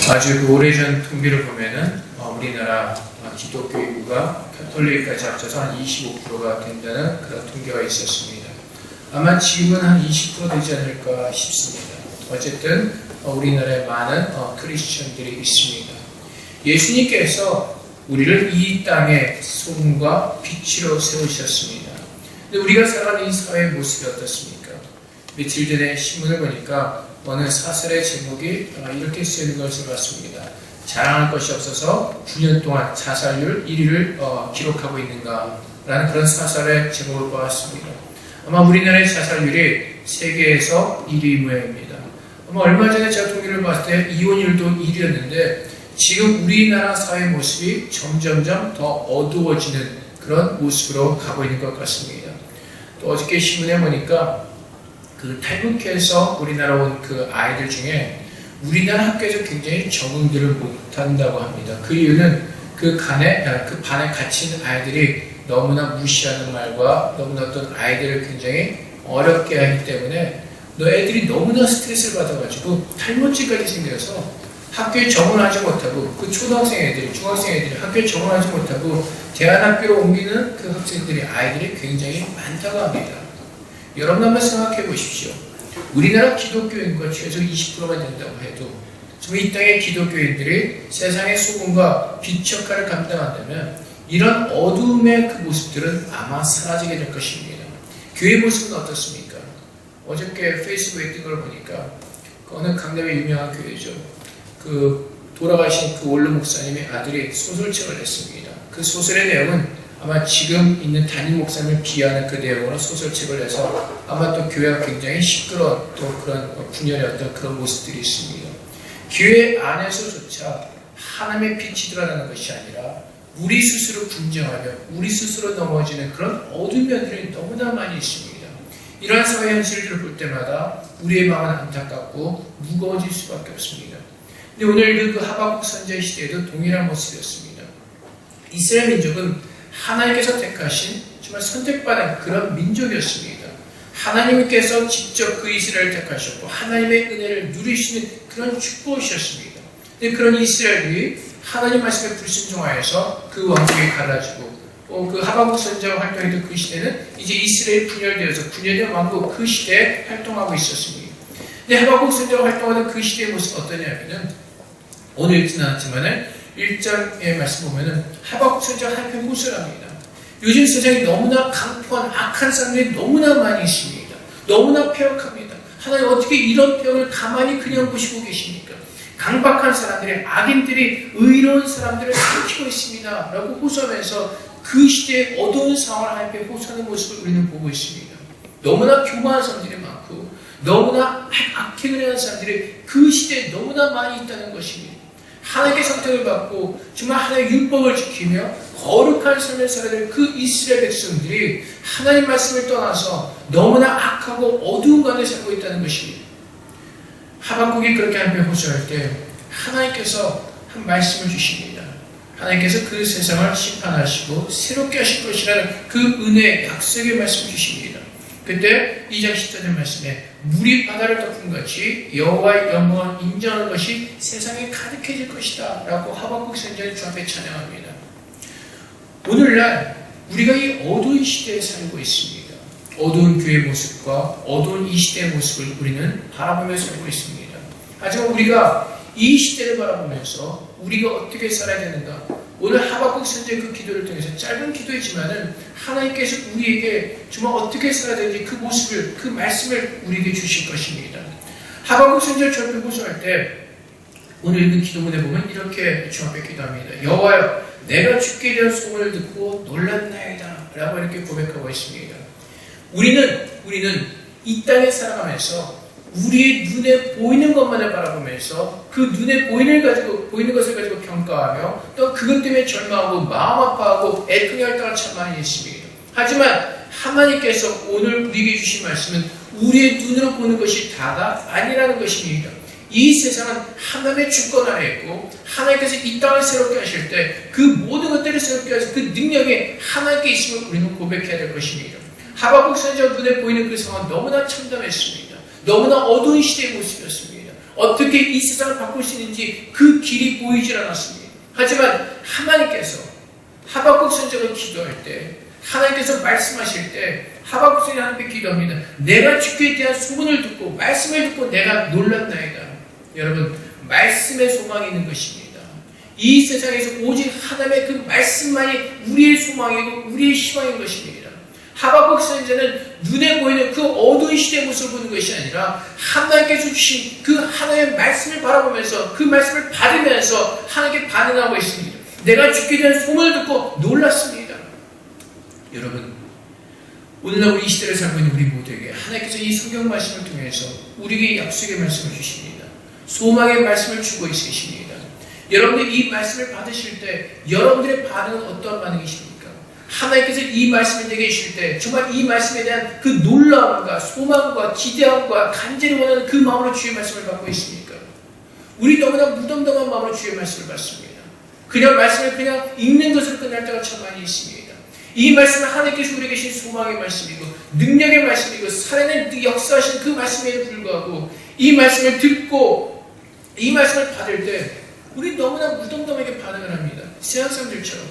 아주 오래전 통계를 보면은 우리나라 기독교 인구가 가톨릭까지 합쳐서 한 25%가 된다는 그런 통계가 있었습니다. 아마 지금은 한 20% 되지 않을까 싶습니다. 어쨌든 우리나라에 많은 크리스천들이 있습니다. 예수님께서 우리를 이 땅의 소금과 빛으로 세우셨습니다. 근데 우리가 살아가는 이 사회의 모습이 어떻습니까? 며칠 전에 신문을 보니까 어느 사설의 제목이 이렇게 쓰이는 것을 봤습니다. 자랑할 것이 없어서 9년 동안 자살률 1위를 기록하고 있는가 라는 그런 사설의 제목을 보았습니다. 아마 우리나라의 자살률이 세계에서 1위 모양입니다. 아마 얼마 전에 제가 통계를 봤을 때 이혼율도 1위였는데 지금 우리나라 사회 모습이 점점점 더 어두워지는 그런 모습으로 가고 있는 것 같습니다. 또 어저께 신문에 보니까 탈북해서 우리나라 온 그 아이들 중에 우리나라 학교에서 굉장히 적응들을 못한다고 합니다. 그 이유는 그 반에 갇힌 아이들이 너무나 무시하는 말과 너무나 어떤 아이들을 굉장히 어렵게 하기 때문에 애들이 너무나 스트레스를 받아가지고 탈모증까지 생겨서 학교에 적응하지 못하고 그 초등학생 애들이, 중학생 애들이 학교에 적응하지 못하고 대안학교로 옮기는 그 학생들이 아이들이 굉장히 많다고 합니다. 여러분 한번 생각해 보십시오. 우리나라 기독교인과 최소 20%만 된다고 해도 정말 이 땅의 기독교인들이 세상의 소금과 빛 역할을 감당한다면 이런 어두움의 그 모습들은 아마 사라지게 될 것입니다. 교회 모습은 어떻습니까? 어저께 페이스북에 뜬 걸 보니까 어느 강남의 유명한 교회죠. 돌아가신 그 원로 목사님의 아들이 소설책을 냈습니다. 그 소설의 내용은 아마 지금 있는 담임 목사님을 비하하는 그 내용으로 소설책을 내서 아마 또 교회가 굉장히 시끄러운 또 그런 분열의 어떤 그런 모습들이 있습니다. 교회 안에서조차 하나님의 빛이 드러나는 것이 아니라 우리 스스로 분쟁하며 우리 스스로 넘어지는 그런 어두운 면들이 너무나 많이 있습니다. 이러한 사회 현실들을 볼 때마다 우리의 마음은 안타깝고 무거워질 수밖에 없습니다. 근데 오늘 그 하박국 선지자 시대에도 동일한 모습이었습니다. 이스라엘 민족은 하나님께서 택하신 정말 선택받은 그런 민족이었습니다. 하나님께서 직접 그 이스라엘을 택하셨고 하나님의 은혜를 누리시는 그런 축복이셨습니다. 근데 그런 이스라엘이 하나님 말씀에 불순종하여서 그 왕국이 갈라지고 그 하박국 선지자가 활동했던 그 시대는 이제 이스라엘이 분열된 왕국 그 시대에 활동하고 있었습니다. 근데 하박국 선지자가 활동하던 그 시대의 모습은 어떠냐면은 오늘 읽지는 않았지만은 1장의 말씀 보면은 하박국 선지자가 하나님께 호소를 합니다. 요즘 세상에 너무나 강포한 악한 사람들이 너무나 많이 있습니다. 너무나 폐역합니다. 하나님 어떻게 이런 폐역을 가만히 그냥 보시고 계십니까? 강박한 사람들이, 악인들이 의로운 사람들을 삼키고 있습니다. 라고 호소하면서 그 시대의 어두운 상황을 하나님께 호소하는 모습을 우리는 보고 있습니다. 너무나 교만한 사람들이 많고 너무나 악행 은혜한 사람들이 그 시대에 너무나 많이 있다는 것입니다. 하나님의 선택을 받고 정말 하나님의 율법을 지키며 거룩한 삶을 살아야 될 그 이스라엘 백성들이 하나님 말씀을 떠나서 너무나 악하고 어두운 가운데 살고 있다는 것입니다. 하박국이 그렇게 하나님께 호소할 때 하나님께서 한 말씀을 주십니다. 하나님께서 그 세상을 심판하시고 새롭게 하실 것이라는 그 은혜의 약속의 말씀을 주십니다. 그때 2장 14절 말씀에 물이 바다를 덮은 같이 여호와의 영광을 인정하는 것이 세상에 가득해질 것이다 라고 하박국 선지자는 주 앞에 찬양합니다. 오늘날 우리가 이 어두운 시대에 살고 있습니다. 어두운 교회의 모습과 어두운 이 시대의 모습을 우리는 바라보며 살고 있습니다. 하지만 우리가 이 시대를 바라보면서 우리가 어떻게 살아야 되는가? 오늘 하박국 선지자의 그 기도를 통해서 짧은 기도이지만은 하나님께서 우리에게 정말 어떻게 살아야 되는지 그 모습을, 그 말씀을 우리에게 주실 것입니다. 하박국 선지자를 주 앞에 호소할 때 오늘 읽은 기도문에 보면 이렇게 주 앞에 기도합니다. 여호와여, 내가 주께 대한 소문을 듣고 놀랐나이다 라고 이렇게 고백하고 있습니다. 우리는 이 땅에 살아가면서 우리의 눈에 보이는 것만을 바라보면서 그 눈에 보이는 것을 가지고 평가하며 또 그것 때문에 절망하고 마음 아파하고 애통의 활동을 참 많이 했습니다. 하지만 하나님께서 오늘 우리에게 주신 말씀은 우리의 눈으로 보는 것이 다가 아니라는 것입니다. 이 세상은 하나님의 주권 아래 있고 하나님께서 이 땅을 새롭게 하실 때 그 모든 것들을 새롭게 하실 그 능력이 하나님께 있음을 우리는 고백해야 될 것입니다. 하박국 선지자 눈에 보이는 그 상황은 너무나 참담했습니다. 너무나 어두운 시대의 모습이었습니다. 어떻게 이 세상을 바꿀 수 있는지 그 길이 보이질 않았습니다. 하지만 하나님께서 하박국 선지자가 기도할 때, 하나님께서 말씀하실 때 하박국 선지자가 하나님께 기도합니다. 내가 주께 대한 소문을 듣고 말씀을 듣고 내가 놀랐나이다. 여러분, 말씀에 소망이 있는 것입니다. 이 세상에서 오직 하나님의 그 말씀만이 우리의 소망이고 우리의 희망인 것입니다. 하박국 선지자는 눈에 보이는 그 어두운 시대의 모습을 보는 것이 아니라 하나님께서 주신 그 하나님의 말씀을 바라보면서 그 말씀을 받으면서 하나님께 반응하고 있습니다. 내가 주께 대한 소문을 듣고 놀랐습니다. 여러분, 오늘날 우리 이 시대를 살고 있는 우리 모두에게 하나님께서 이 성경 말씀을 통해서 우리에게 약속의 말씀을 주십니다. 소망의 말씀을 주고 있으십니다. 여러분들 이 말씀을 받으실 때 여러분들의 반응은 어떤 반응이십니까? 하나님께서 이 말씀을 내게 주실 때 정말 이 말씀에 대한 그 놀라움과 소망과 기대함과 간절히 원하는 그 마음으로 주의 말씀을 받고 있습니까? 우리 너무나 무덤덤한 마음으로 주의 말씀을 받습니다. 그냥 말씀을 그냥 읽는 것으로 끝날 때가 참 많이 있습니다. 이 말씀은 하나님께서 우리에게 주신 소망의 말씀이고 능력의 말씀이고 살아낸 역사하신 그 말씀에 불구하고 이 말씀을 듣고 이 말씀을 받을 때 우리 너무나 무덤덤하게 반응을 합니다. 세상 사람들처럼.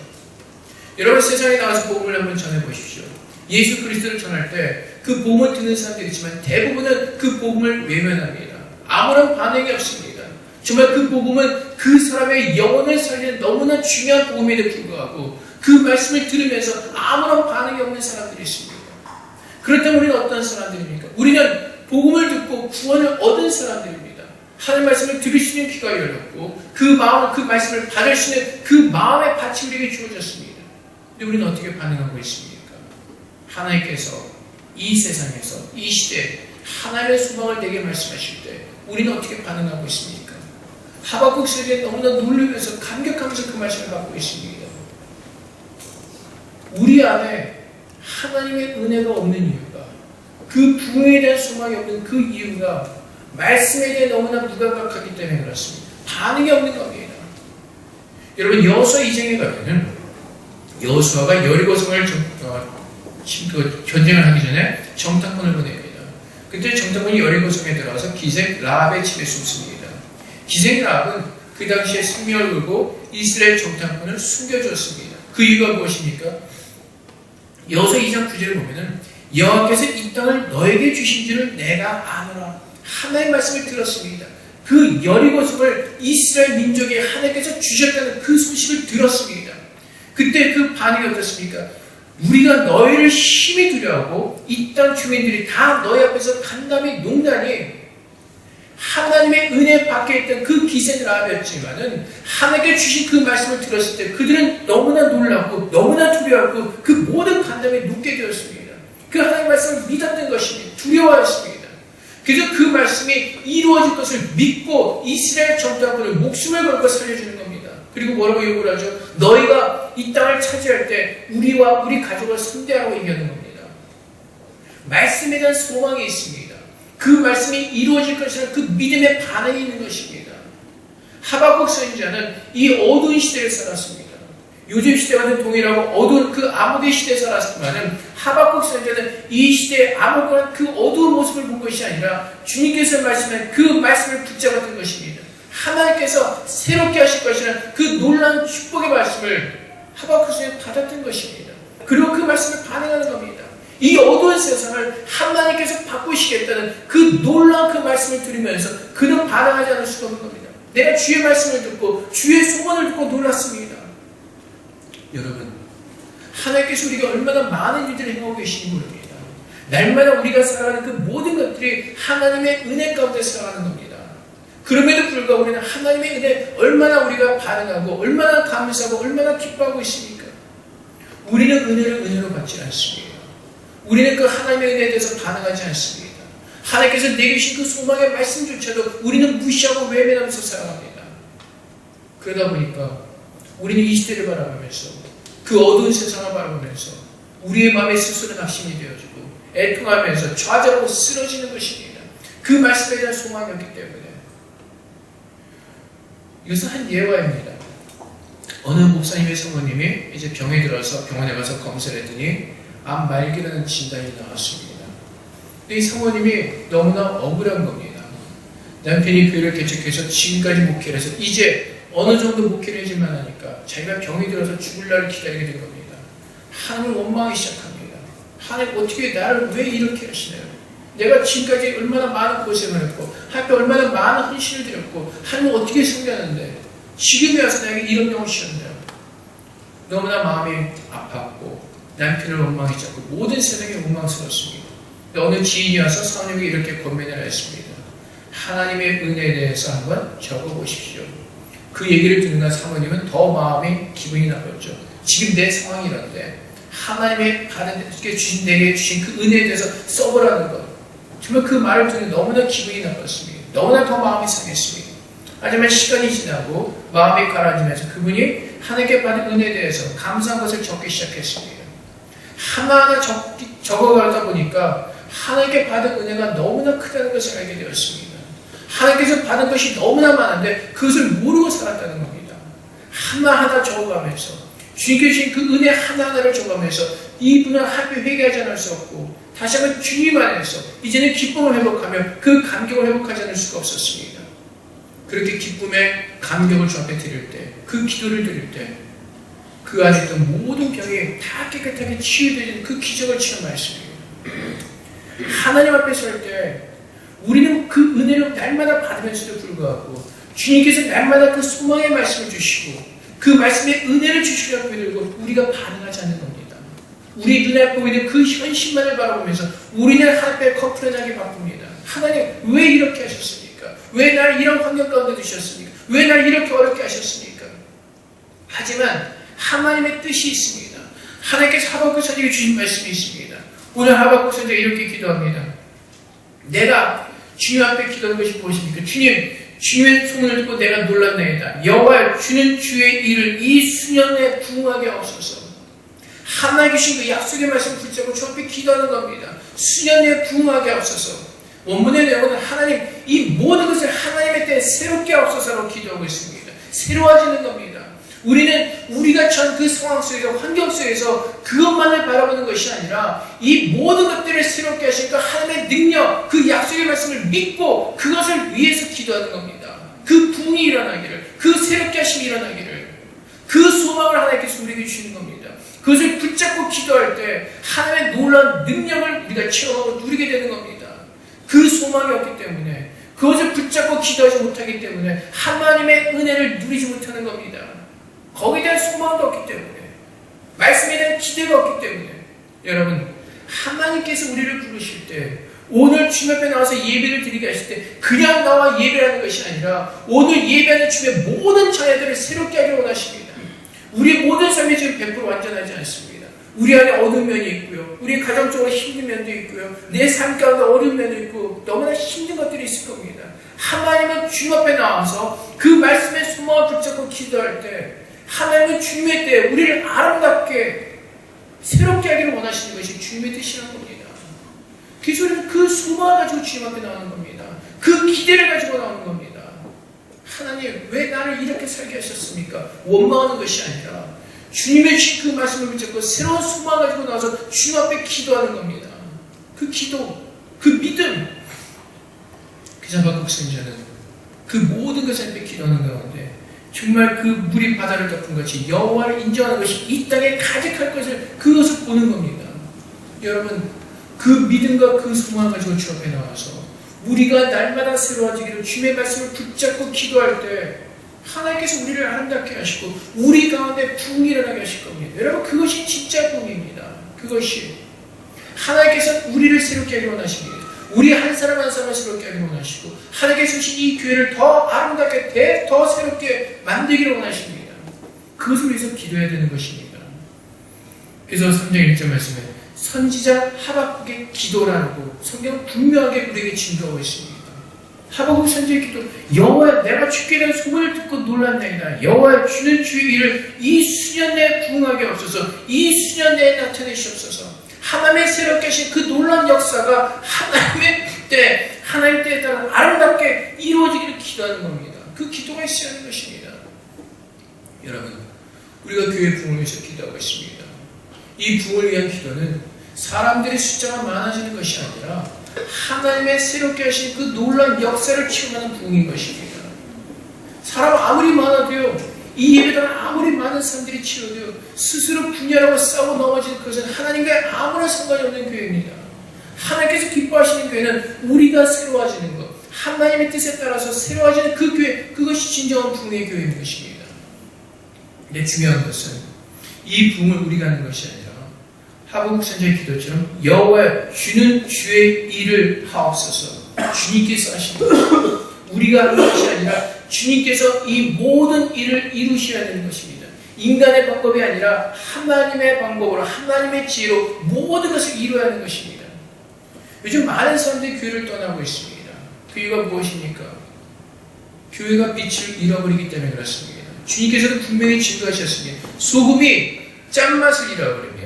여러분, 세상에 나와서 복음을 한번 전해보십시오. 예수 그리스도를 전할 때 그 복음을 듣는 사람들이 있지만 대부분은 그 복음을 외면합니다. 아무런 반응이 없습니다. 정말 그 복음은 그 사람의 영혼을 살리는 너무나 중요한 복음에도 불구하고 그 말씀을 들으면서 아무런 반응이 없는 사람들이 있습니다. 그렇다면 우리는 어떤 사람들입니까? 우리는 복음을 듣고 구원을 얻은 사람들입니다. 하나님 말씀을 들을 수 있는 귀가 열렸고 그 마음, 그 말씀을 받을 수 있는 그 마음의 밭이 우리에게 주어졌습니다. 근데 우리는 어떻게 반응하고 있습니까? 하나님께서 이 세상에서 이 시대에 하나님의 소망을 내게 말씀하실 때 우리는 어떻게 반응하고 있습니까? 하박국 선지자에 너무나 놀라면서 감격하면서 그 말씀을 받고 있습니다. 우리 안에 하나님의 은혜가 없는 이유가, 그 부흥에 대한 소망이 없는 그 이유가 말씀에 대해 너무나 무감각하기 때문에 그렇습니다. 반응이 없는 겁니다. 여러분, 여호수아 2장에 가면은 여호수아가 여리고성을 전쟁을 하기 전에 정탐꾼을 보냅니다. 그때 정탐꾼이 여리고성에 들어가서 기생 라합의 집에 숨습니다. 기생 라합은 그 당시에 생명을 걸고 이스라엘 정탐꾼을 숨겨줬습니다. 그 이유가 무엇입니까? 여호수아 2장 9절을 보면은 여호와께서 이 땅을 너에게 주신 줄을 내가 아노라. 하나님의 말씀을 들었습니다. 그 여리고성을 이스라엘 민족에 하나님께서 주셨다는 그 소식을 들었습니다. 그때 그 반응이 어떻습니까? 우리가 너희를 심히 두려워하고 이 땅 주민들이 다 너희 앞에서 간담이 농단이 하나님의 은혜 밖에 있던 그 기생 라합이었지만은 하나님께 주신 그 말씀을 들었을 때 그들은 너무나 놀랐고 너무나 두려워하고 그 모든 간담이 녹게 되었습니다. 그 하나님의 말씀을 믿었던 것입니다. 두려워했습니다. 그래서 그 말씀이 이루어질 것을 믿고 이스라엘 정탐꾼을 목숨을 걸고 살려주는 겁니다. 그리고 뭐라고 요구를 하죠? 너희가 이 땅을 차지할 때 우리와 우리 가족을 선대하라고 얘기하는 겁니다. 말씀에 대한 소망이 있습니다. 그 말씀이 이루어질 것이라는 그 믿음의 반응이 있는 것입니다. 하박국 선지자는 이 어두운 시대를 살았습니다. 요즘 시대와는 동일하고 어두운 그 암흑의 시대에 살았지만은 하박국 선지자는 이 시대의 암흑과 그 어두운 모습을 본 것이 아니라 주님께서 말씀한 그 말씀을 붙잡았던 것입니다. 하나님께서 새롭게 하실 것이라는 그 놀라운 축복의 말씀을 하박국 선지자는 받았던 것입니다. 그리고 그 말씀을 반응하는 겁니다. 이 어두운 세상을 하나님께서 바꾸시겠다는 그 놀라운 그 말씀을 들으면서 그는 반응하지 않을 수가 없는 겁니다. 내가 주의 말씀을 듣고 주의 소원을 듣고 놀랐습니다. 여러분, 하나님께서 우리가 얼마나 많은 일들을 행하고 계시는지 모릅니다. 날마다 우리가 살아가는 그 모든 것들이 하나님의 은혜 가운데 살아가는 겁니다. 그럼에도 불구하고 우리는 하나님의 은혜 얼마나 우리가 반응하고 얼마나 감사하고 얼마나 기뻐하고 있습니까? 우리는 은혜를 은혜로 받지 않습니다. 우리는 그 하나님의 은혜에 대해서 반응하지 않습니다. 하나님께서 내게 주신 그 소망의 말씀조차도 우리는 무시하고 외면하면서 살아갑니다. 그러다 보니까 우리는 이 시대를 바라보면서 그 어두운 세상을 바라보면서 우리의 마음에 스스로 낙심이 되어지고 애통하면서 좌절하고 쓰러지는 것입니다. 그 말씀에 대한 소망이 없기 때문에. 이것은 한 예화입니다. 어느 목사님의 사모님이 이제 병에 들어서 병원에 가서 검사를 했더니 암 말기라는 진단이 나왔습니다. 근데 이 사모님이 너무나 억울한 겁니다. 남편이 교회를 개척해서 지금까지 목회를 해서 이제 어느 정도 목회를 해줄만 하니까 자기가 병이 들어서 죽을 날을 기다리게 된 겁니다. 하나님을 원망하기 시작합니다. 하나님 어떻게 나를 왜 이렇게 하시나요? 내가 지금까지 얼마나 많은 고생을 했고 하나님께 얼마나 많은 헌신을 드렸고 하나님을 어떻게 섬겼는데 지금에 와서 나에게 이런 병을 주셨나요? 너무나 마음이 아팠고 남편을 원망하기 시작하고 모든 세상이 원망스러웠습니다. 어느 지인이 와서 사모님에게 이렇게 권면을 했습니다. 하나님의 은혜에 대해서 한번 적어보십시오. 그 얘기를 듣는 사모님은 더 마음이 기분이 나빴죠. 지금 내 상황이 이런데 하나님의 주신 내게 주신 그 은혜에 대해서 써보라는 것. 정말 그 말을 듣는 너무나 기분이 나빴습니다. 너무나 더 마음이 상했습니다. 하지만 시간이 지나고 마음이 가라앉으면서 그분이 하나님께 받은 은혜에 대해서 감사한 것을 적기 시작했습니다. 하나하나 적어가다 보니까 하나님께 받은 은혜가 너무나 크다는 것을 알게 되었습니다. 하나님께서 받은 것이 너무나 많은데 그것을 모르고 살았다는 겁니다. 하나하나 적어가면서 주님께 주신 그 은혜 하나하나를 적어가면서 이분은 하나님 회개하지 않을 수 없고 다시 한번 주님 안에서 이제는 기쁨을 회복하며 그 감격을 회복하지 않을 수가 없었습니다. 그렇게 기쁨의 감격을 주 앞에 드릴 때, 그 기도를 드릴 때 그 안에 있던 모든 병이 다 깨끗하게 치유되는 그 기적을 체험하였습니다. 하나님 앞에 설 때 우리는 그 은혜를 날마다 받으면서도 불구하고 주님께서 날마다 그 소망의 말씀을 주시고 그 말씀의 은혜를 주시려고 믿고 우리가 반응하지 않는 겁니다. 우리 눈앞에 보이는 그 현실만을 바라보면서 우리는 하나님의 커플하게 바쁩니다. 하나님 왜 이렇게 하셨습니까? 왜 나를 이런 환경 가운데 두셨습니까? 왜 나를 이렇게 어렵게 하셨습니까? 하지만 하나님의 뜻이 있습니다. 하나님께서 하박국 선지자에게 주신 말씀이 있습니다. 오늘 하박국 선지자가 이렇게 기도합니다. 내가 주님 앞에 기도하는 것이 무엇입니까? 주님, 주님의 소문을 듣고 내가 놀랐나이다. 여호와 주는 주의 일을 이 수년 내에 부응하게 하옵소서. 하나님 주신 그 약속의 말씀을 붙잡고 주 앞에 기도하는 겁니다. 수년 내에 부응하게 하옵소서. 원문의 내용은 하나님 이 모든 것을 하나님의 때에 새롭게 하옵소서로 기도하고 있습니다. 새로워지는 겁니다. 우리는 우리가 처한 그 상황 속에서 환경 속에서 그것만을 바라보는 것이 아니라 이 모든 것들을 새롭게 하신 그 하나님의 능력, 그 약속의 말씀을 믿고 그것을 위해서 기도하는 겁니다. 그 부흥이 일어나기를, 그 새롭게 하심이 일어나기를, 그 소망을 하나님께서 우리에게 주시는 겁니다. 그것을 붙잡고 기도할 때 하나님의 놀라운 능력을 우리가 체험하고 누리게 되는 겁니다. 그 소망이 없기 때문에 그것을 붙잡고 기도하지 못하기 때문에 하나님의 은혜를 누리지 못하는 겁니다. 거기에 대한 소망도 없기 때문에 말씀에 대한 기대가 없기 때문에 여러분 하나님께서 우리를 부르실 때 오늘 주님 앞에 나와서 예배를 드리게 하실 때 그냥 나와 예배하는 것이 아니라 오늘 예배하는 주님의 모든 자녀들을 새롭게 하기를 원하십니다. 우리 모든 삶이 지금 100% 완전하지 않습니다. 우리 안에 어두운 면이 있고요. 우리 가정적으로 힘든 면도 있고요. 내 삶 가운데 어려운 면도 있고 너무나 힘든 것들이 있을 겁니다. 하나님은 주님 앞에 나와서 그 말씀의 소망을 붙잡고 기도할 때 하나님은 주님의 때에 우리를 아름답게 새롭게 하기를 원하시는 것이 주님의 뜻이라는 겁니다. 그래서 우리는 그 소망을 가지고 주님 앞에 나오는 겁니다. 그 기대를 가지고 나오는 겁니다. 하나님 왜 나를 이렇게 살게 하셨습니까? 원망하는 것이 아니라 주님의 주신 그 말씀을 붙잡고 새로운 소망을 가지고 나와서 주님 앞에 기도하는 겁니다. 그 기도, 그 믿음. 그래서 하박국 선지자는 그 모든 것을 앞에 기도하는 가운데 정말 그 물이 바다를 덮은 것이 여호와를 인정하는 것이 이 땅에 가득할 것을 그것을 보는 겁니다. 여러분 그 믿음과 그 소망을 가지고 주 앞에 나와서 우리가 날마다 새로워지기를 주님의 말씀을 붙잡고 기도할 때 하나님께서 우리를 아름답게 하시고 우리 가운데 부흥이 일어나게 하실 겁니다. 여러분 그것이 진짜 부흥입니다. 그것이 하나님께서 우리를 새롭게 하기 원하십니다. 우리 한 사람 한 사람을 새롭게 하기 원하시고 하나님께서 주신 이 교회를 더 아름답게 더 새롭게 만들기를 원하십니다. 그것을 위해서 기도해야 되는 것입니다. 그래서 3장 1절 말씀에 선지자 하박국의 기도라고 성경은 분명하게 우리에게 징조하고 있습니다. 하박국 선지자의 기도 여호와 내가 주께 대한 소문을 듣고 놀랐나이다. 여호와 주는 주의 일을 이 수년 내에 부응하게 없어서 이 수년 내에 나타내시옵소서. 하나님의 새롭게 하신 그 놀라운 역사가 하나님의 때, 하나님 때에 따라 아름답게 이루어지기를 기도하는 겁니다. 그 기도가 있어야 하는 것입니다. 여러분, 우리가 교회 부흥을 위해서 기도하고 있습니다. 이 부흥을 위한 기도는 사람들의 숫자가 많아지는 것이 아니라 하나님의 새롭게 하신 그 놀라운 역사를 체험하는 부흥인 것입니다. 사람 아무리 많아도요, 이 예배당은 아무리 많은 사람들이 치러도요, 스스로 분열하고 싸우고 넘어지는 그것은 하나님과 아무런 상관이 없는 교회입니다. 하나님께서 기뻐하시는 교회는 우리가 새로워지는 것, 하나님의 뜻에 따라서 새로워지는 그 교회, 그것이 진정한 부흥의 교회인 것입니다. 근데 중요한 것은 이 부흥을 우리가 하는 것이 아니라 하박국 선지자의 기도처럼 여호와 주는 주의 일을 하옵소서, 주님께서 하시는 것, 우리가 하는 것이 아니라 주님께서 이 모든 일을 이루셔야 되는 것입니다. 인간의 방법이 아니라 하나님의 방법으로, 하나님의 지혜로 모든 것을 이루어야 하는 것입니다. 요즘 많은 사람들이 교회를 떠나고 있습니다. 그 이유가 무엇입니까? 교회가 빛을 잃어버리기 때문에 그렇습니다. 주님께서도 분명히 증거하셨습니다. 소금이 짠맛을 잃어버리면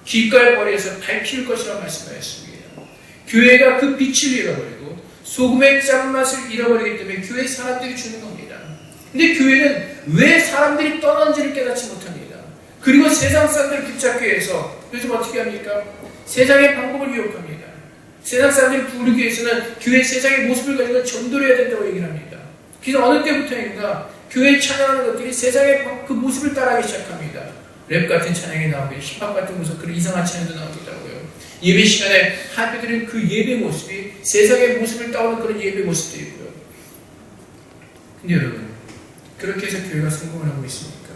귓가에 밟힐 것이라고 말씀하셨습니다. 교회가 그 빛을 잃어버리고 소금의 짠맛을 잃어버리기 때문에 교회 사람들이 주는 겁니다. 근데 교회는 왜 사람들이 떠난지를 깨닫지 못합니다. 그리고 세상 사람들을 붙잡기 위해서 요즘 어떻게 합니까? 세상의 방법을 유혹합니다. 세상 사람들을 부르기 위해서는 교회 세상의 모습을 가지고 전도를 해야 된다고 얘기를 합니다. 그래서 어느 때부터인가 교회 찬양하는 것들이 세상의 그 모습을 따라하기 시작합니다. 랩 같은 찬양이 나오고 힙합 같은 모습, 그런 이상한 찬양도 나오기도하고요. 예배 시간에 한배들은 그 예배 모습이 세상의 모습을 따오는 그런 예배 모습도 있고요. 근데 여러분, 그렇게 해서 교회가 성공을 하고 있습니까?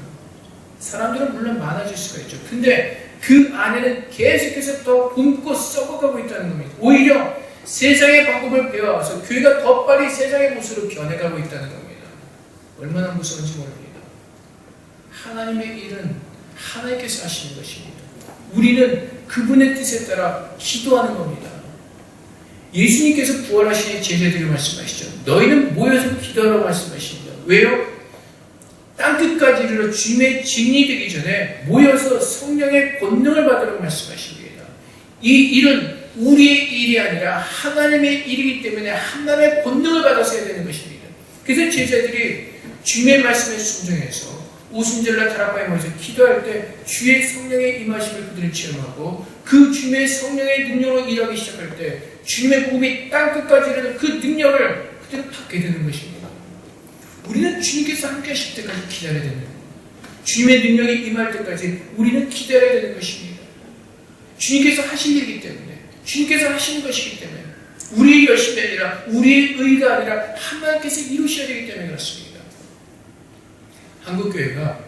사람들은 물론 많아질 수가 있죠. 근데 그 안에는 계속해서 더 굶고 썩어가고 있다는 겁니다. 오히려 세상의 방법을 배워와서 교회가 더 빨리 세상의 모습으로 변해가고 있다는 겁니다. 얼마나 무서운지 모릅니다. 하나님의 일은 하나님께서 하시는 것입니다. 우리는 그분의 뜻에 따라 기도하는 겁니다. 예수님께서 부활하신 제자들이 말씀하시죠. 너희는 모여서 기도하라고 말씀하십니다. 왜요? 땅끝까지 이르러 주님의 증인이 되기 전에 모여서 성령의 권능을 받으라고 말씀하십니다. 이 일은 우리의 일이 아니라 하나님의 일이기 때문에 하나님의 권능을 받아서 해야 되는 것입니다. 그래서 제자들이 주님의 말씀에 순종해서 오순절날 다락방에 모여서 기도할 때 주의 성령의 임하심을 그들은 체험하고 그 주님의 성령의 능력으로 일하기 시작할 때 주님의 복음이 땅끝까지 이르는 그 능력을 그들은 받게 되는 것입니다. 우리는 주님께서 함께 하실 때까지 기다려야 되는 겁니다. 주님의 능력이 임할 때까지 우리는 기다려야 되는 것입니다. 주님께서 하신 일이기 때문에, 주님께서 하시는 것이기 때문에, 우리의 열심이 아니라 우리의 의가 아니라 하나님께서 이루셔야 되기 때문에 그렇습니다. 한국교회가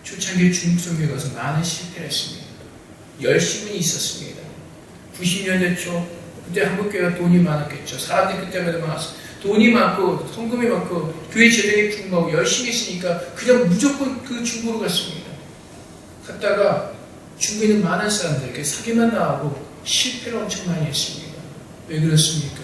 초창기 중국성교회 가서 많은 실패를 했습니다. 열심히 있었습니다. 90년대 초 그때 한국교회가 돈이 많았겠죠. 사람들이 그때마다 많았어요. 돈이 많고 성금이 많고 교회 재정이 풍부하고 열심히 했으니까 그냥 무조건 그 중국으로 갔습니다. 갔다가 중국에 있는 많은 사람들에게 사기만 나오고 실패를 엄청 많이 했습니다. 왜 그렇습니까?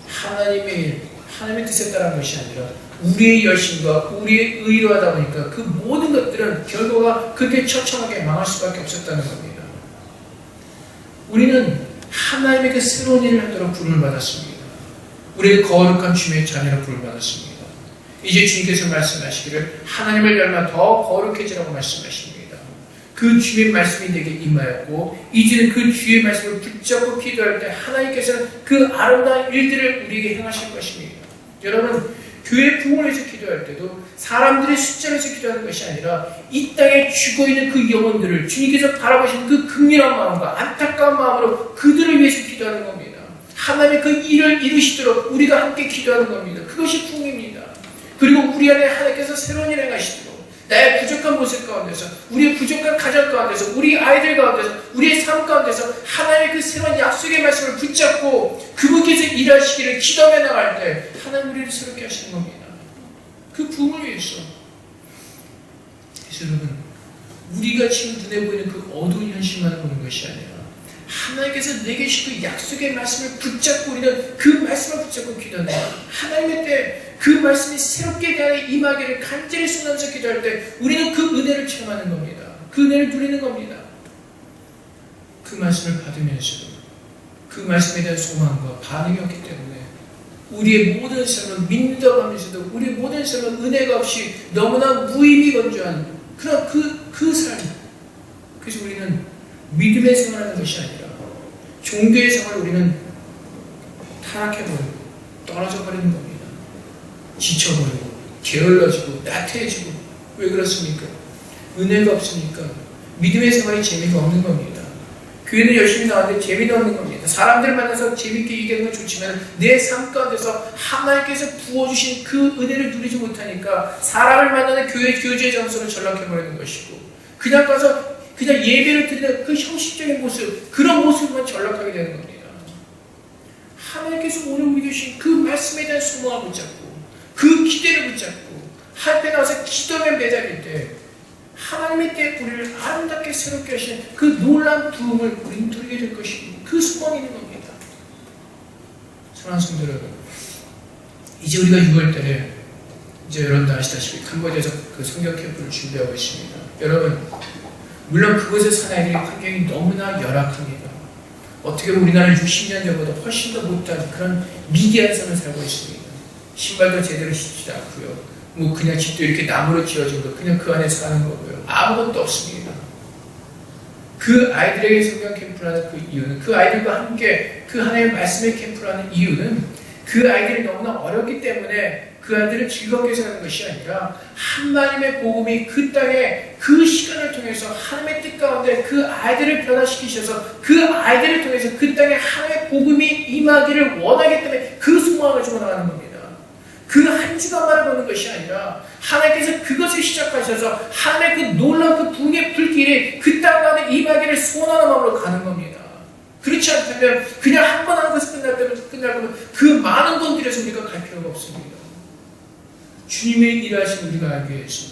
하나님의 일, 하나님의 뜻에 따른 것이 아니라 우리의 열심과 우리의 의로 하다 보니까 그 모든 것들은 결과가 그렇게 처참하게 망할 수밖에 없었다는 겁니다. 우리는 하나님의 그 새로운 일을 하도록 부름을 받았습니다. 우리는 거룩한 주님의 자녀로 부름을 받았습니다. 이제 주님께서 말씀하시기를 하나님을 닮아 더 거룩해지라고 말씀하십니다. 그 주의 말씀이 내게 임하였고 이제는 그 주의 말씀을 붙잡고 기도할 때 하나님께서는 그 아름다운 일들을 우리에게 행하실 것입니다. 여러분, 교회 부흥을 위해서 기도할 때도 사람들의 숫자를 위해서 기도하는 것이 아니라 이 땅에 죽어있는 그 영혼들을 주님께서 바라보시는 그 극렬한 마음과 안타까운 마음으로 그들을 위해서 기도하는 겁니다. 하나님의 그 일을 이루시도록 우리가 함께 기도하는 겁니다. 그것이 부흥입니다. 그리고 우리 안에 하나님께서 새로운 일을 행하시도록 나의 부족한 모습 가운데서, 우리의 부족한 가정 가운데서, 우리 아이들 가운데서, 우리의 삶 가운데서 하나님의 그 새로운 약속의 말씀을 붙잡고 그분께서 일하시기를 기도하며 나갈 때 하나님 우리를 새롭게 하시는 겁니다. 그 부흥을 위해서. 그래서 여러분, 우리가 지금 눈에 보이는 그 어두운 현실만 보는 것이 아니라 하나님께서 내게 주신 그 약속의 말씀을 붙잡고 우리는 그 말씀을 붙잡고 기도하는 하나님의 때 그 말씀이 새롭게 내 안에 임하기를 간절히 순환해서 기도할 때 우리는 그 은혜를 체험하는 겁니다. 그 은혜를 누리는 겁니다. 그 말씀을 받으면서도 그 말씀에 대한 소망과 반응이 없기 때문에 우리의 모든 삶은 믿는다고 하면서도 우리의 모든 삶은 은혜가 없이 너무나 무의미 건조한 그런 그 삶. 그래서 우리는 믿음의 생활하는 것이 아니라 종교의 생활을 우리는 타락해버리고 떨어져 버리는 겁니다. 지쳐버리고 게을러지고 나태해지고. 왜 그렇습니까? 은혜가 없으니까 믿음의 생활이 재미가 없는 겁니다. 교회는 열심히 나왔는데 재미도 없는 겁니다. 사람들 만나서 재밌게 얘기하는 건 좋지만 내 삶 가운데서 하나님께서 부어주신 그 은혜를 누리지 못하니까 사람을 만나는 교제의 장소로 전락해버리는 것이고, 그냥 가서 그냥 예배를 드리는 그 형식적인 모습, 그런 모습만 전락하게 되는 겁니다. 하나님께서 오늘 우리 주신 그 말씀에 대한 소망을 붙잡고 그 기대를 붙잡고 한편에 와서 기도에 매달릴 때 하나님의 때 우리를 아름답게 새롭게 하시는 그 놀라운 부흥을 우리는 누리게 될 것이고, 그 소망이 있는 겁니다. 사랑하는 성도 여러분, 이제 우리가 6월달에 이제 여러분도 아시다시피 캄보디아에서 그 성경 캠프를 준비하고 있습니다. 여러분, 물론 그곳의 사나이들의 환경이 너무나 열악합니다. 어떻게 보면 우리나라 60년 전보다 훨씬 더 못한 그런 미개한 삶을 살고 있습니다. 신발도 제대로 신지도 않고요. 뭐 그냥 집도 이렇게 나무로 지어진 거 그냥 그 안에 사는 거고요. 아무것도 없습니다. 그 아이들에게 성경 캠프라는 그 이유는, 그 아이들과 함께 그 하나님의 말씀의 캠프라는 이유는 그 아이들이 너무나 어렵기 때문에 그 아이들을 즐겁게 사는 것이 아니라 하나님의 복음이 그 땅에 그 시간을 통해서 하나님의 뜻 가운데 그 아이들을 변화시키셔서 그 아이들을 통해서 그 땅에 하나님의 복음이 임하기를 원하기 때문에 그 소망을 가지고 나가는 겁니다. 그 한 주간만을 보는 것이 아니라 하나님께서 그것을 시작하셔서 하나님의 그 놀라운 그 붕의 불길이 그 땅 가운데 임하기를 소원하는 마음으로 가는 겁니다. 그렇지 않다면 그냥 한 번 하는 것을 끝나면 그 많은 돈 들여서 우리가 갈 필요가 없습니다. 주님의 일하심을 우리가 알기 위해서,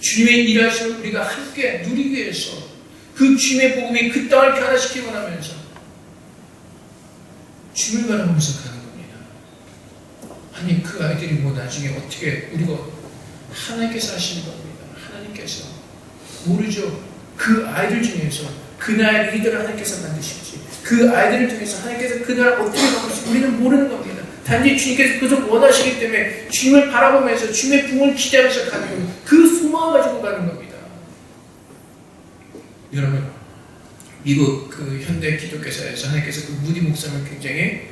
주님의 일하심을 우리가 함께 누리기 위해서 그 주님의 복음이 그 땅을 변화시키고 나면서 주님을 바라보면서 가는 겁니다. 아니 그 아이들이 뭐 나중에 어떻게 우리가 하나님께서 하시는 겁니다. 하나님께서 모르죠. 그 아이들 중에서 그날 리더를 하나님께서 만드실지, 그 아이들을 통해서 하나님께서 그날 어떻게 바꾸실지 우리는 모르는 겁니다. 단지 주님께서 그것을 원하시기 때문에 주님을 바라보면서 주님의 부흥을 기대하면서 가는 겁니다. 그 소망을 가지고 가는 겁니다. 여러분, 미국 그 현대 기독교사에서 하나님께서 그 무디 목사님을 굉장히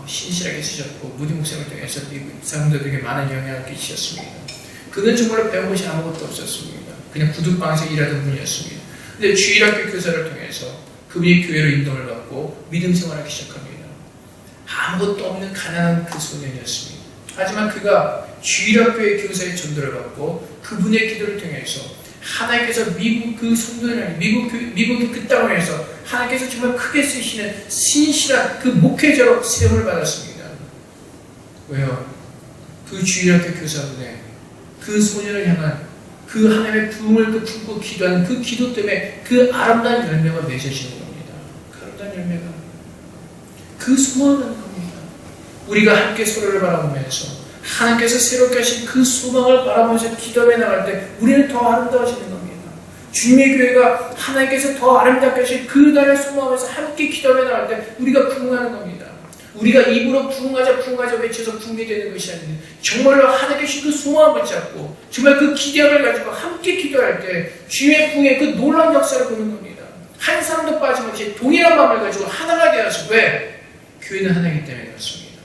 신실하게 쓰셨고 무디 목사님을 통해서 미국 사람들에게 많은 영향을 끼치셨습니다. 그는 정말로 배운 것이 아무것도 없었습니다. 그냥 구두방에서 일하던 분이었습니다. 근데 주일학교 교사를 통해서 그분이 교회로 인도를 받고 믿음 생활하기 시작합니다. 아무것도 없는 가난한 그 소년이었습니다. 하지만 그가 주일학교의 교사의 전도를 받고 그분의 기도를 통해서 하나님께서 미국 그 성도들, 미국의 그 땅을 해서 하나님께서 정말 크게 쓰시는 신실한 그 목회자로 세움을 받았습니다. 왜요? 그 주일학교 교사분의 그 소년을 향한 그 하나님의 부흥을 그 품고 기도하는 그 기도 때문에 그 아름다운 열매가 맺어지는 겁니다. 그 아름다운 열매가 그 소망을 하는 겁니다. 우리가 함께 서로를 바라보면서 하나님께서 새롭게 하신 그 소망을 바라보면서 기도해 나갈 때 우리는 더 아름다워지는 겁니다. 주님의 교회가 하나님께서 더 아름답게 하신 그 날을 소망하면서 함께 기도해 나갈 때 우리가 부흥하는 겁니다. 우리가 입으로 부흥하자 외쳐서 부흥이 되는 것이 아니라 정말로 하나님께서 그 소망을 붙잡고 정말 그 기대함을 가지고 함께 기도할 때 주님의 부흥의 그 놀라운 역사를 보는 겁니다. 한 사람도 빠짐없이 동일한 마음을 가지고 하나가 되어서, 왜? 교회는 하나이기 때문에 그렇습니다.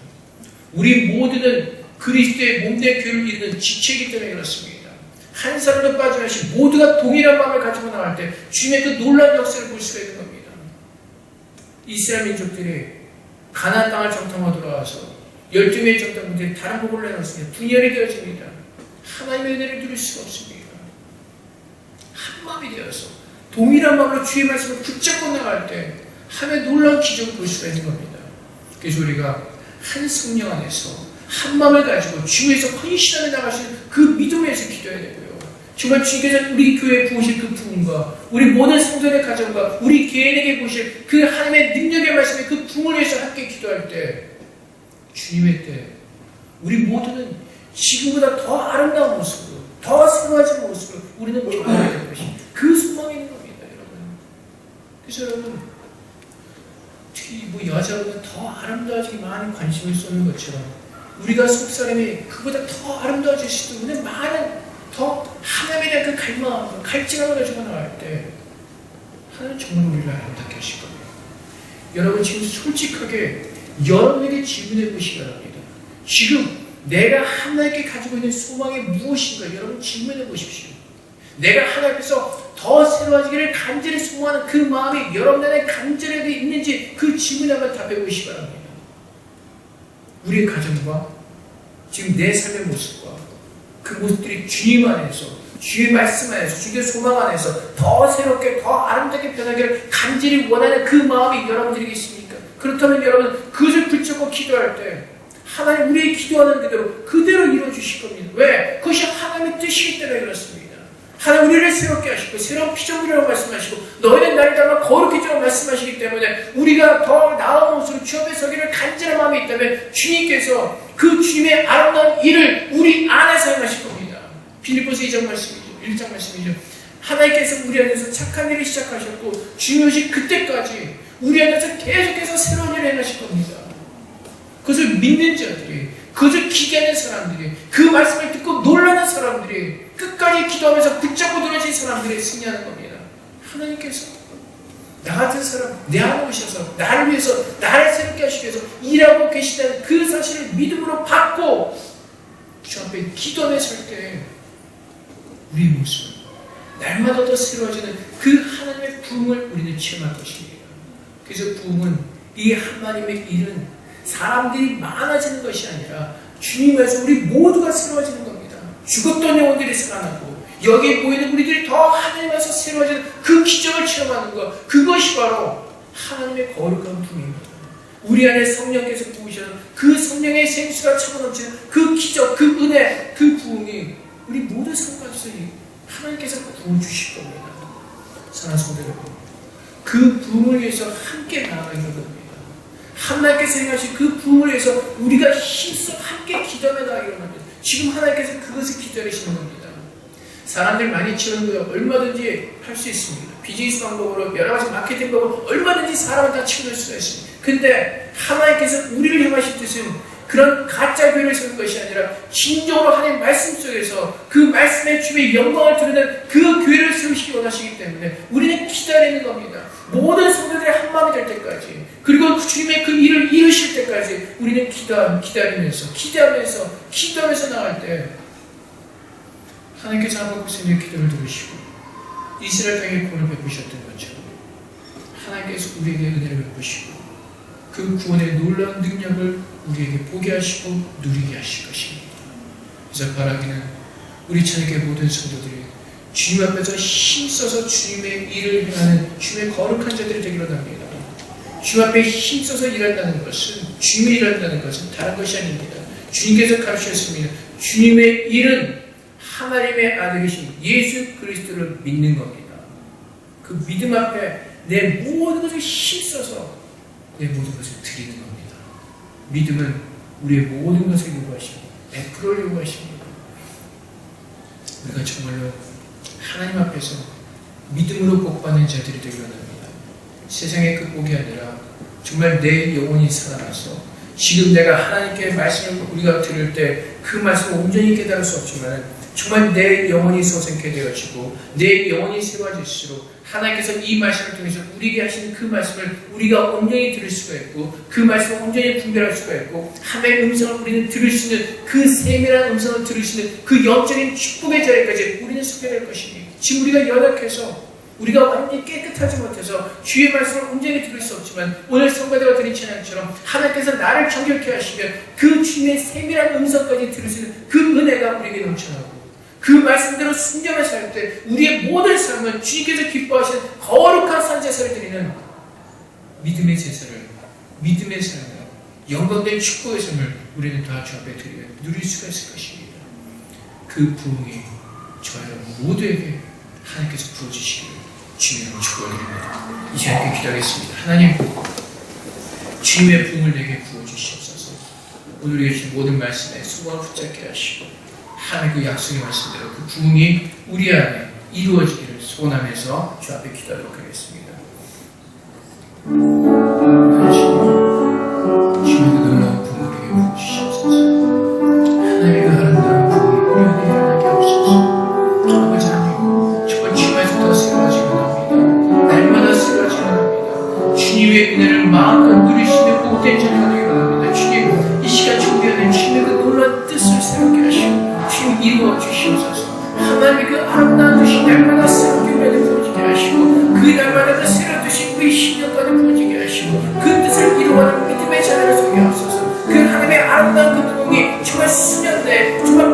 우리 모두는 그리스도의 몸된 교회를 이루는 지체이기 때문에 그렇습니다. 한 사람도 빠짐없이 모두가 동일한 마음을 가지고 나갈 때 주님의 그 놀라운 역사를 볼 수가 있는 겁니다. 이스라엘 민족들이 가나안 땅을 정탐하러 돌아와서 12명의 정탐꾼들이 다른 복을 내놓습니다. 분열이 되어집니다. 하나님의 은혜를 누릴 수가 없습니다. 한 마음이 되어서 동일한 마음으로 주의 말씀을 붙잡고 나갈 때 하나님의 놀라운 기적을 볼 수가 있는 겁니다. 그래서 우리가 한 성령 안에서 한 마음을 가지고 주에서 헌신하며 나가시는 그 믿음에서 기도해야 되고요. 정말 주께서 우리 교회에 부으실 그 부흥과 우리 모든 성도의 가정과 우리 개인에게 부으실 그 하나님의 능력의 말씀에 그 부흥을 위해서 함께 기도할 때 주님의 때 우리 모두는 지금보다 더 아름다운 모습으로 더 새로워진 모습으로 우리는 변화해야 될 것이 그 소망이 있는 겁니다. 여러분. 그래서 여러분 특히 뭐 여자보다 더 아름다워지기 많은 관심을 쏟는 것처럼 우리가 속사람이 그보다 더 아름다워질 수도 있는 많은 더 하나님에 대한 그 갈망, 갈증함을 가지고 나갈 때 하나님 정말 우리를 아름답게 하실 겁니다. 여러분 지금 솔직하게 여러분에게 질문해 보시기 바랍니다. 지금 내가 하나님께 가지고 있는 소망이 무엇인가 여러분 질문해 보십시오. 내가 하나님 앞에서 더 새로워지기를 간절히 소망하는 그 마음이 여러분 안에 간절하게 있는지 그 질문에 한번 답해 보시기 바랍니다. 우리의 가정과 지금 내 삶의 모습과 그 모습들이 주님 안에서, 주의 말씀 안에서, 주의 소망 안에서 더 새롭게, 더 아름답게 변하기를 간절히 원하는 그 마음이 여러분들에게 있습니까? 그렇다면 여러분 그것을 붙잡고 기도할 때 하나님 우리의 기도하는 그대로 이루어주실 겁니다. 왜? 그것이 하나님의 뜻이기 때문에 그렇습니다. 하나님 우리를 새롭게 하시고 새로운 피조물이라고 말씀하시고 너희는 나를 닮아 거룩해지라고 말씀하시기 때문에 우리가 더 나은 모습으로 주 앞에 서기를 간절한 마음이 있다면 주님께서 그 주님의 아름다운 일을 우리 안에서 행하실 겁니다. 빌립보서 2장 말씀이죠. 1장 말씀이죠. 하나님께서 우리 안에서 착한 일을 시작하셨고 주님이 그때까지 우리 안에서 계속해서 새로운 일을 행하실 겁니다. 그것을 믿는 자들이, 그것을 기대하는 사람들이, 그 말씀을 듣고 놀라는 사람들이, 끝까지 기도하면서 붙잡고 늘어진 사람들이 승리하는 겁니다. 하나님께서 나 같은 사람 내 안에 오셔서 나를 위해서, 나를 새롭게 하시기 위해서 일하고 계시다는 그 사실을 믿음으로 받고 주 앞에 기도하며 설 때 우리 모습 날마다 더 새로워지는 그 하나님의 부흥을 우리는 체험할 것입니다. 그래서 부흥은 이 하나님의 일은 사람들이 많아지는 것이 아니라 주님에서 우리 모두가 새로워지는 겁니다. 죽었던 영혼들이 살아나고 여기에 모이는 우리들이 더 하나님에서 새로워지는 그 기적을 체험하는 것, 그것이 바로 하나님의 거룩한 부흥입니다. 우리 안에 성령께서 부으셔서 그 성령의 생수가 차고넘치는 그 기적, 그 은혜, 그 부흥이 우리 모든 삶 가운데서 하나님께서 부어주실 겁니다. 사랑하는 성도 여러분, 그 부흥을 위해서 함께 나아가는 겁니다. 하나님께서 행하신 그 부흥을 위해서 우리가 힘써 함께 기도하며 나아가는 겁니다. 지금 하나님께서 그것을 기다리시는 겁니다. 사람들 많이 치우는 거 얼마든지 할 수 있습니다. 비즈니스 방법으로 여러 가지 마케팅 방법으로 얼마든지 사람을 다 치워낼 수가 있습니다. 근데 하나님께서 우리를 향하신 뜻은 그런 가짜 교회를 세우는 것이 아니라 진정으로 하나님 말씀 속에서 그 말씀의 주의 영광을 드러내는 그 교회를 세우시기 원하시기 때문에 우리는 기다리는 겁니다. 모든 성도들이 한 마음이 될 때까지, 그리고 주님의 그 일을 이루실 때까지 우리는 기다리면서 기도하면서 나갈 때 하나님께서 하박국의 기도를 들으시고 이스라엘 땅에 구원을 베푸셨던 것처럼 하나님께서 우리에게 은혜를 베푸시고 그 구원의 놀라운 능력을 우리에게 보게 하시고 누리게 하실 것입니다. 그래서 바라기는 우리 찬양의 모든 성도들이 주님 앞에서 힘써서 주님의 일을 행하는 주님의 거룩한 자들이 되기로 합니다. 주님 앞에 힘써서 일한다는 것은, 주님의 일한다는 것은 다른 것이 아닙니다. 주님께서 가르치셨습니다. 주님의 일은 하나님의 아들이신 예수 그리스도를 믿는 겁니다. 그 믿음 앞에 내 모든 것을 힘써서 내 모든 것을 드리는 겁니다. 믿음은 우리의 모든 것을 요구하십니다. 100%를 요구하십니다. 우리가 정말로 하나님 앞에서 믿음으로 복받는 자들이 되기로 합니다. 세상의 그 복이 아니라 정말 내 영혼이 살아나서 지금 내가 하나님께 말씀을 우리가 들을 때 그 말씀을 온전히 깨달을 수 없지만 정말 내 영혼이 소생케 되어지고 내 영혼이 세워질수록 하나님께서 이 말씀을 통해서 우리에게 하시는 그 말씀을 우리가 온전히 들을 수가 있고 그 말씀을 온전히 분별할 수가 있고 하나님의 음성을 우리는 들을 수 있는 그 세밀한 음성을 들을 수 있는 그 영적인 축복의 자리까지 우리는 서게 될 것입니다. 지금 우리가 연약해서 우리가 완전히 깨끗하지 못해서 주의 말씀을 온전히 들을 수 없지만 오늘 성가대가 드린 찬양처럼 하나님께서 나를 정결케 하시면 그 주님의 세밀한 음성까지 들을 수 있는 그 은혜가 우리에게 넘쳐나고 그 말씀대로 순종을 살 때 우리의 모든 삶은 주님께서 기뻐하시는 거룩한 산제사를 드리는 믿음의 제사를, 믿음의 삶을, 영광된 축복의 삶을 우리는 다 주 앞에 드리며 누릴 수가 있을 것입니다. 그 부흥이 저희 모두에게 하나님께서 부어주시기를 주님으로 축복드립니다. 이 시간에 기도하겠습니다. 하나님, 주님의 부흥을 내게 부어주시옵소서. 오늘 계신 모든 말씀에 소망을 붙잡게 하시고 하나님의 그 약속의 말씀대로 그 부흥이 우리 안에 이루어지기를 소원하면서 주 앞에 기도하도록 하겠습니다. 주님의 그 놀라운 부흥을 내게 부어주시옵소서. 하나님의 그 아름다운 부흥이 우리 안에 일어나게 하옵소서. 아버지 하나님, 정말 주님에서 더 새로워지게 합니다. 날마다 새로워지게 합니다. 주님의 은혜를 마음껏 누릴 수 있는 복된 자리가 되기를 주시옵소서. 하나님의 그 아름다운 뜻이 날마다 새롭게 우리에게 부어지게 하시고 그 날마다 그 새로운 뜻이 우리 심령까지 부어지게 하시고 그 뜻을 이루어가는 믿음의 자녀를 서게 하옵소서. 그 하나님의 아름다운 그 부흥이 정말 수년 내 정말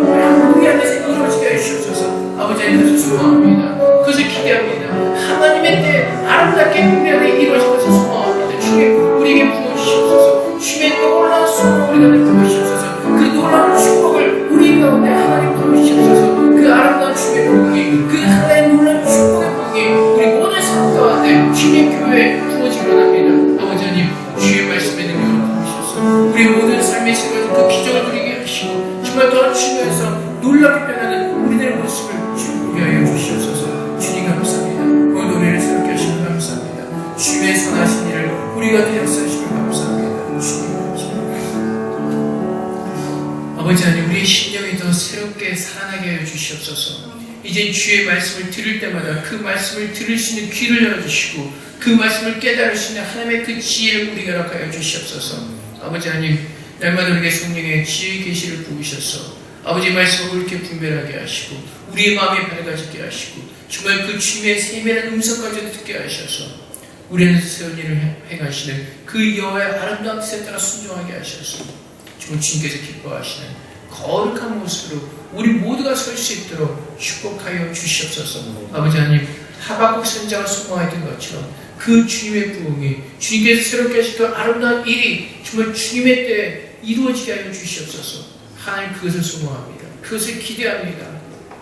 우리 안에서 이루어지게 하시옵소서. 아버지 하나님 소망합니다. 그것을 기대합니다. 하나님의 때 아름답게 우리 안에 이루어질 것을 소망합니다. 주님 우리에게 부어주시옵소서. 주님의 놀라운 소망을 우리 가운데 부어주시옵소서. 그 놀라운 축복을 우리 가운데 하나님 부어주시옵소서. 그 아름다운 주님의 복이 그 하나의 놀라운 축복의 복이 우리 모든 삶 가운데 주님의 교회에 부어지기 원합니다. 아버지 하나님 주의 말씀의 능력을 부으셔서 우리 모든 삶의 세계에서 그 기적을 누리게 하시고 정말 더 주님에서 놀랍게 변하는 우리들의 모습을 주님 위하여 주시옵소서. 주님 감사합니다. 오늘 노래를 새롭게 하시면 감사합니다. 주님의 선하신 일을 우리가 되었으시면 감사합니다. 주님 아버지 하나님 우리의 심령이 더 새롭게 살아나게 하여 주시옵소서. 이제 주의 말씀을 들을 때마다 그 말씀을 들을 수 있는 귀를 열어주시고 그 말씀을 깨달을 수 있는 하나님의 그 지혜를 우리가 허락하여 주시옵소서. 아버지 하나님 날마다 우리에게 성령의 지혜의 계시를 부으셔서 아버지 말씀을 이렇게 분별하게 하시고 우리의 마음이 밝아지게 하시고 정말 그 주님의 세밀한 음성까지도 듣게 하셔서 우리 안에서 새로운 일을 행하시는 그 여호와의 아름다운 뜻에 따라 순종하게 하셔서 정말 주님께서 기뻐하시는 거룩한 모습으로 우리 모두가 설 수 있도록 축복하여 주시옵소서. 아버지 하나님 하박국 선지자가 소망했던 것처럼 그 주님의 부흥이 주님께서 새롭게 하신 그 아름다운 일이 정말 주님의 때에 이루어지게 하여 주시옵소서. 하나님 그것을 소망합니다. 그것을 기대합니다.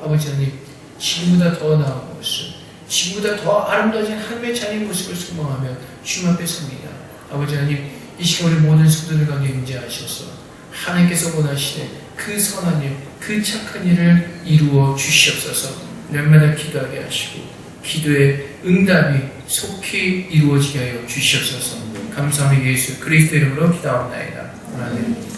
아버지 하나님 지금보다 더 나은 모습 지금보다 더 아름다워진 하나님의 자녀의 모습을 소망하며 주님 앞에 섭니다. 아버지 하나님 이 시간 우리 모든 성도들 가운데 임재하셔서 하나님께서 원하시는 그 선한 일, 그 착한 일을 이루어 주시옵소서. 날마다 기도하게 하시고 기도의 응답이 속히 이루어지게 하여 주시옵소서. 감사합니다. 예수 그리스도 이름으로 기도합니다. 아멘.